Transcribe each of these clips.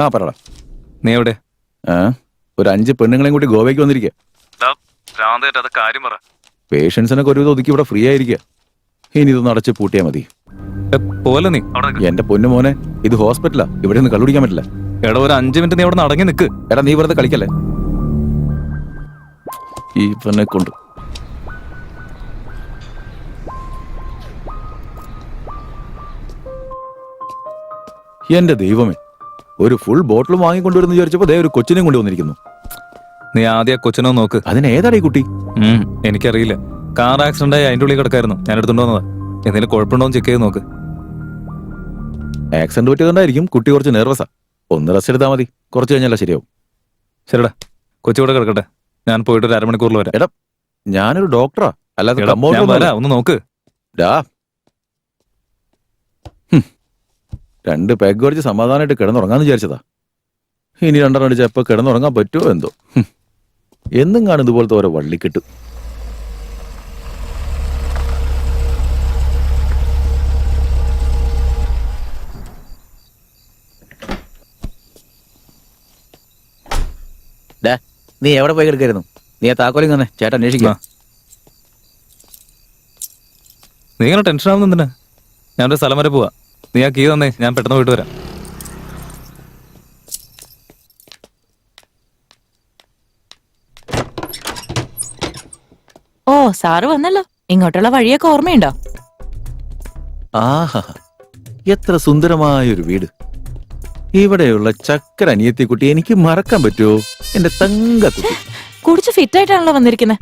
ആ പറടാ. നീ എവിടെ? ഒരു 5 പെണ്ണുങ്ങളെയും കൂടി ഗോവയ്ക്ക് വന്നിരിക്കുക. പേഷ്യൻസിനൊക്കെ ഒരുവിധം ഒതുക്കി ഇവിടെ ഫ്രീ ആയിരിക്കുക. ഇനി ഇതൊന്ന് അടച്ച് പൂട്ടിയാൽ മതി. പോലെ നീ എന്റെ പൊന്നു മോനെ, ഇത് ഹോസ്പിറ്റലാ, ഇവിടെ നിന്ന് കള്ളുടിക്കാൻ പറ്റില്ല. എടാ, ഒരു 5 മിനിറ്റ് നീ അവിടെ അടങ്ങി നിൽക്ക്. എടാ, നീ വെറുതെ കളിക്കല്ലേ ഈ പെണ്ണെ കൊണ്ട്. എന്റെ ദൈവമേ, ഒരു ഫുൾ ബോട്ടിൽ വാങ്ങിക്കൊണ്ടുവരുന്ന വിചാരിച്ചപ്പോ ദേ ഒരു കൊച്ചിനെയും കൊണ്ടുവന്നിരിക്കുന്നു. നീ ആദ്യം കൊച്ചിനോ നോക്ക്. അതിനേതാടാ ഈ കുട്ടി? എനിക്കറിയില്ല. കാർ ആക്സിഡന്റ് ആയി അതിന്റെ ഉള്ളിൽ കിടക്കായിരുന്നു. ഞാൻ എടുത്തുകൊണ്ട് വന്നതാ. എന്തെങ്കിലും കുഴപ്പമുണ്ടോ ചെക്ക് ചെയ്ത് നോക്ക്. ആക്സിഡന്റ് പറ്റിയതുകൊണ്ടായിരിക്കും കുട്ടി കുറച്ച് നെർവസാ. ഒന്ന് റെസ്റ്റ് എടുത്താൽ മതി, കുറച്ച് കഴിഞ്ഞാൽ ശരിയാവും. ശരിടാ, കൊച്ചു കൂടെ കിടക്കട്ടെ. ഞാൻ പോയിട്ട് ഒരു 1/2 മണിക്കൂറിൽ വരാം. എടാ, ഞാനൊരു ഡോക്ടറാ, അല്ലാതെ ഒന്ന് നോക്ക്. 2 പെഗ് അടിച്ച് സമാധാനമായിട്ട് കിടന്നുറങ്ങാന്ന് വിചാരിച്ചതാ. ഇനി 2 അടിച്ച് എപ്പോ കിടന്നുറങ്ങാൻ പറ്റുമോ എന്തോ. എന്നും കാണും ഇതുപോലത്തെ ഓരോ വള്ളിക്കെട്ട്. നീ എവിടെ പോയി കിടക്കായിരുന്നു? നീ ആ താക്കോലും തന്നെ ചേട്ടൻ അന്വേഷിക്കുക. നീ ഇങ്ങനെ ടെൻഷൻ ആവുന്ന എന്തിനാ? ഞാനൊരു സ്ഥലം വരെ പോവാ. നീ ആ കീ തന്നേ, ഞാൻ പെട്ടെന്ന് പോയിട്ട് വരാം. ഓ, സാറ് വന്നല്ലോ. ഇങ്ങോട്ടുള്ള വഴിയൊക്കെ ഓർമ്മയുണ്ടോ? ആഹാ, എത്ര സുന്ദരമായൊരു വീട്. ഇവിടെയുള്ള ചക്കര അനിയത്തിക്കുട്ടി എനിക്ക് മറക്കാൻ പറ്റുമോ? എന്റെ തങ്കക്കുട്ടി. കുടിച്ച് ഫിറ്റ് ആയിട്ടാണല്ലോ വന്നിരിക്കുന്നത്.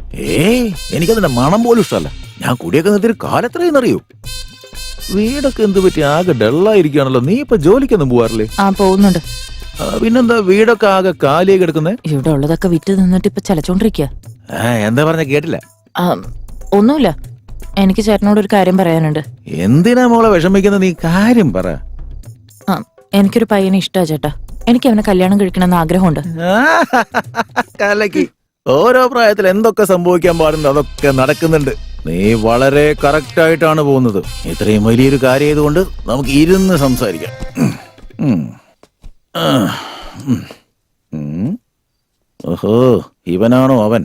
എനിക്കതിന്റെ മണം പോലും ഇഷ്ടമല്ല. ഞാൻ കുടിയൊക്കെ നിർത്തിയൊരു കാലത്രയെന്നറിയോ? വീടൊക്കെ എന്ത് പറ്റി ആകെ ഡള്ളായിരിക്കുകയാണല്ലോ. നീ ഇപ്പൊ ജോലിക്കൊന്നും പോവാറില്ലേ? ആ, പോകുന്നുണ്ട്. പിന്നെന്താ വീടൊക്കെ ആകെ കാലിയായി കിടക്കുന്നേ? ഇവിടെ ഉള്ളതൊക്കെ വിറ്റ് നിന്നിട്ട് ഇപ്പൊ ചലച്ചോണ്ടിരിക്കുക. എന്താ പറഞ്ഞ കേട്ടില്ല? ഒന്നുമില്ല. എനിക്ക് ചേട്ടനോട് ഒരു കാര്യം പറയാനുണ്ട്. എന്തിനാ മോളെ വിഷമിക്കുന്നത്? നീ കാര്യം പറ. എനിക്കൊരു പയ്യനെ ഇഷ്ടാ ചേട്ടാ. എനിക്ക് അവനെ കല്യാണം കഴിക്കണമെന്ന് ആഗ്രഹമുണ്ട്. കലക്കി. ഓരോ പ്രായത്തിൽ എന്തൊക്കെ സംഭവിക്കാൻ പാടുണ്ടോ അതൊക്കെ നടക്കുന്നുണ്ട്. നീ വളരെ കറക്റ്റ് ആയിട്ടാണ് പോകുന്നത്. ഇത്രയും വലിയൊരു കാര്യം ആയതുകൊണ്ട് നമുക്ക് ഇരുന്ന് സംസാരിക്കാം. ഓഹോ, ഇവനാണോ അവൻ?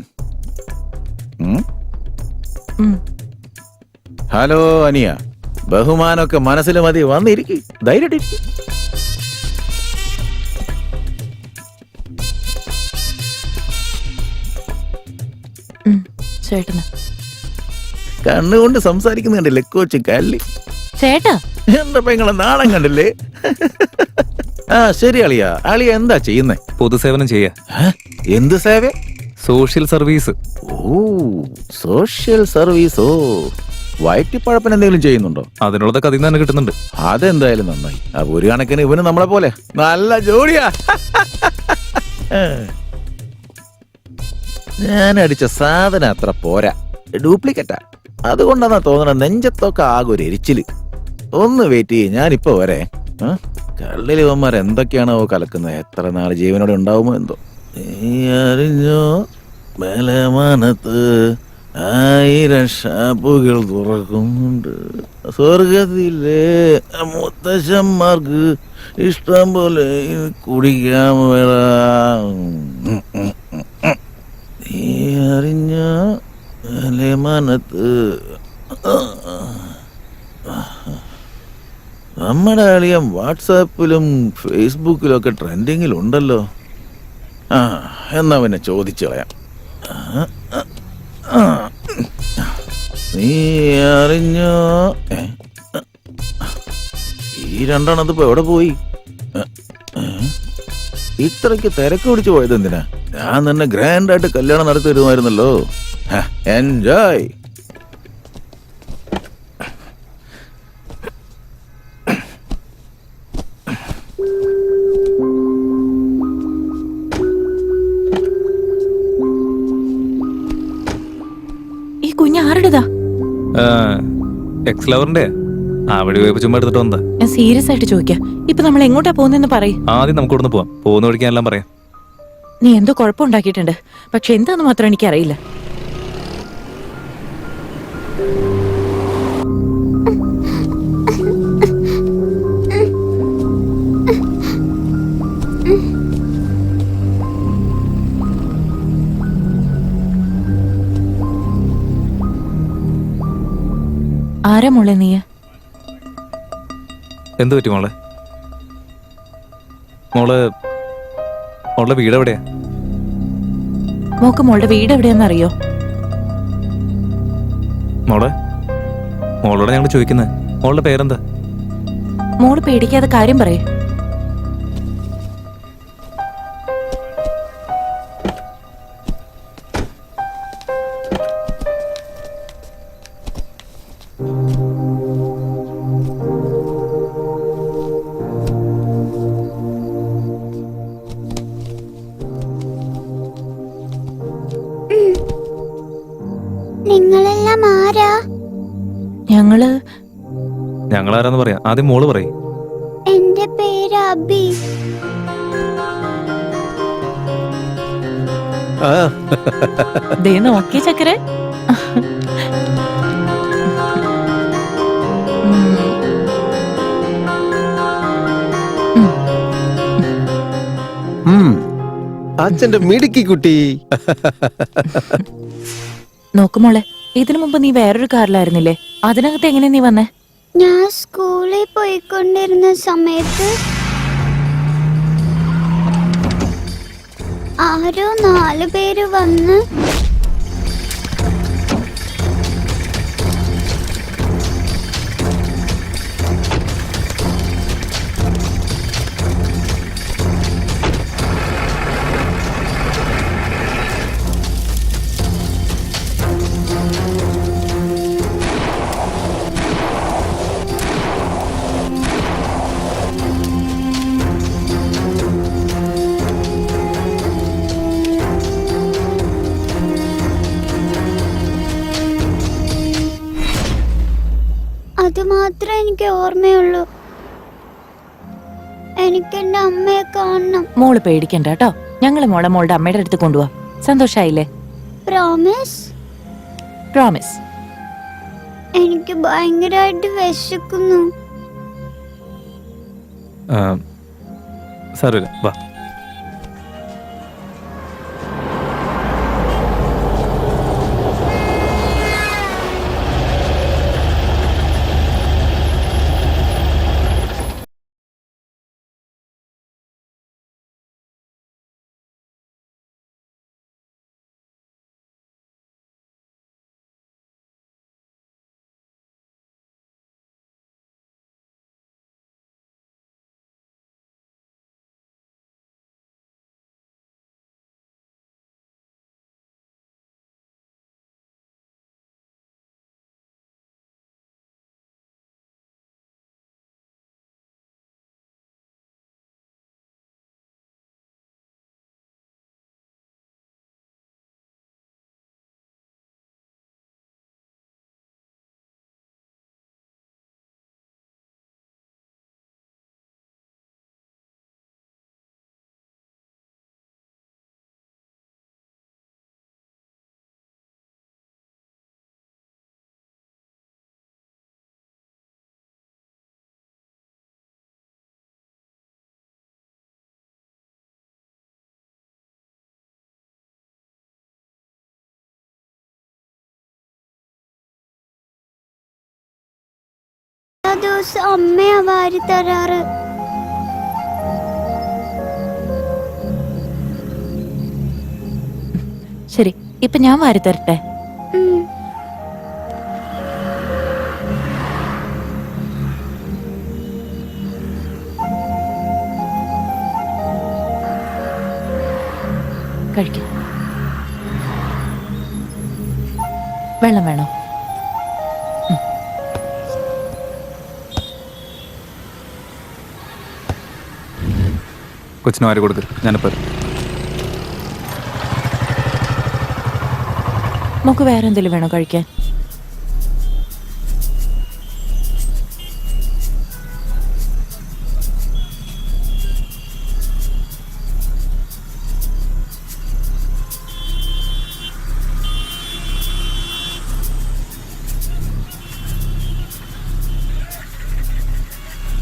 ഹലോ അനിയ, ബഹുമാനമൊക്കെ മനസ്സിൽ മതി, വന്നിരിക്കും, ധൈര്യമായിട്ടിരിക്കും. ചേട്ടന് കണ്ണുകൊണ്ട് സംസാരിക്കുന്നുണ്ടല്ലേ കൊച്ചു കല്ലി. ചേട്ടാ, എന്റെ പെങ്ങളെ നാണം കണ്ടില്ലേ? ശരി അളിയ. അളിയ എന്താ ചെയ്യുന്നേ? പൊതുസേവനം ചെയ്യാ. എന്ത് സേവ? Social service. ഓ, സോഷ്യൽ സർവീസോ. വയറ്റിപ്പഴപ്പൻ എന്തെങ്കിലും ചെയ്യുന്നുണ്ടോ? അതിനുള്ളതൊക്കെ അതിൽ നിന്ന് തന്നെ കിട്ടുന്നുണ്ട്. അതെന്തായാലും നന്നായി. അപ്പൊ ഒരു കണക്കിന് ഇവന് നമ്മളെ പോലെ നല്ല ജോലിയാ. ഞാൻ അടിച്ച സാധനം അത്ര പോരാ, ഡ്യൂപ്ലിക്കേറ്റാ. അതുകൊണ്ടാന്നാ തോന്നണ നെഞ്ചത്തൊക്കെ ആകെ ഒരു എരിച്ചില്. ഒന്ന് വെയിറ്റ് ചെയ്യ്, ഞാനിപ്പോ വരെ. കള്ളില് ഇവന്മാർ എന്തൊക്കെയാണോ കലക്കുന്നത്. എത്ര നാള് ജീവനോടെ ഉണ്ടാവുമോ എന്തോ. നീ അറിഞ്ഞോ ബലമാനത്ത് 1000 ഷാപ്പുകൾ തുറക്കുന്നുണ്ട്. സ്വർഗത്തിലെ മുത്തശ്ശന്മാർക്ക് ഇഷ്ടം പോലെ കുടിക്കാൻ വരാം. നീ അറിഞ്ഞ ബലമാനത്ത് നമ്മുടെ അളിയൻ വാട്സാപ്പിലും ഫേസ്ബുക്കിലും ഒക്കെ ട്രെൻഡിങ്ങിലുണ്ടല്ലോ. എന്നാ പിന്നെ ചോദിച്ചു കളയാം. നീ അറിഞ്ഞോ? ഈ 2 ഇപ്പൊ എവിടെ പോയി? ഇത്രയ്ക്ക് തിരക്ക് പിടിച്ചു പോയത് എന്തിനാ? ഞാൻ തന്നെ ഗ്രാൻഡായിട്ട് കല്യാണം നടത്തി തരുമായിരുന്നല്ലോ. എൻജോയ്. ഈ കുഞ്ഞ് ആരുടേതാ? എക്സ് ലവറിന്റെ. അവിടെ പോയപ്പോ ചുമ്മാ എടുത്തിട്ട് വന്നതാ. ഞാൻ സീരിയസ് ആയിട്ട് ചോദിക്കാം. ഇപ്പൊ നമ്മൾ എങ്ങോട്ടാ പോകുന്നെന്ന് പറയും. ആദ്യം നമുക്ക് ഇവിടുന്ന് പോവാം. പോകുന്ന വഴിക്കാൻ എല്ലാം പറയാം. നീ എന്തോ കുഴപ്പമുണ്ടാക്കിയിട്ടുണ്ട്, പക്ഷെ എന്താന്ന് മാത്രം എനിക്കറിയില്ല. ആരാ മോളെ നീ? എന്തു പറ്റി മോളെ? മോളുടെ വീട് എവിടെയാ? മോക്ക് മോളുടെ വീട് എവിടെയാന്ന് അറിയോ? മോളോട് ഞങ്ങൾ ചോദിക്കുന്നത് മോളുടെ പേരെന്താ? മോള് പേടിക്കാതെ കാര്യം പറയേ. നിങ്ങളെല്ലാം ആരാ? ഞങ്ങളാരാന്ന് പറയാം. ആദ്യം മോള് പറയും. എന്റെ പേര് അബി. ദേ നോക്കി ചക്കരെ. അച്ഛന്റെ മിടുക്കി കുട്ടി. നോക്കുമോളെ, ഇതിനു മുമ്പ് നീ വേറൊരു കാറിലായിരുന്നില്ലേ? അതിനകത്ത് എങ്ങനെ നീ വന്നേ? ഞാൻ സ്കൂളിൽ പോയിക്കൊണ്ടിരുന്ന സമയത്ത് ആരോ 4 പേര് വന്ന് അത് മാത്രമേ എനിക്ക് ഓർമ്മയുള്ളൂ. എനിക്ക് എന്റെ അമ്മയെ കാണണം. മോള് പേടിക്കണ്ട കേട്ടോ. ഞങ്ങള് മോളുടെ അമ്മയുടെ അടുത്ത് കൊണ്ടുപോവാ. സന്തോഷായില്ലേ? പ്രോമിസ്. പ്രോമിസ്. എനിക്ക് ഭയങ്കരമായിട്ട് വിശക്കുന്നു. സാരമില്ല, വാ. ആ ദിവസം അമ്മയാ വാരി തരാറ്. ശരി, ഇപ്പൊ ഞാൻ വാരി തരട്ടെ? കഴിക്കും. വെള്ളം വേണോ? കൊച്ചിന് വാരി കൊടുക്ക്. ഞാനിപ്പോ നമുക്ക് വേറെ എന്തെങ്കിലും വേണോ കഴിക്കാൻ?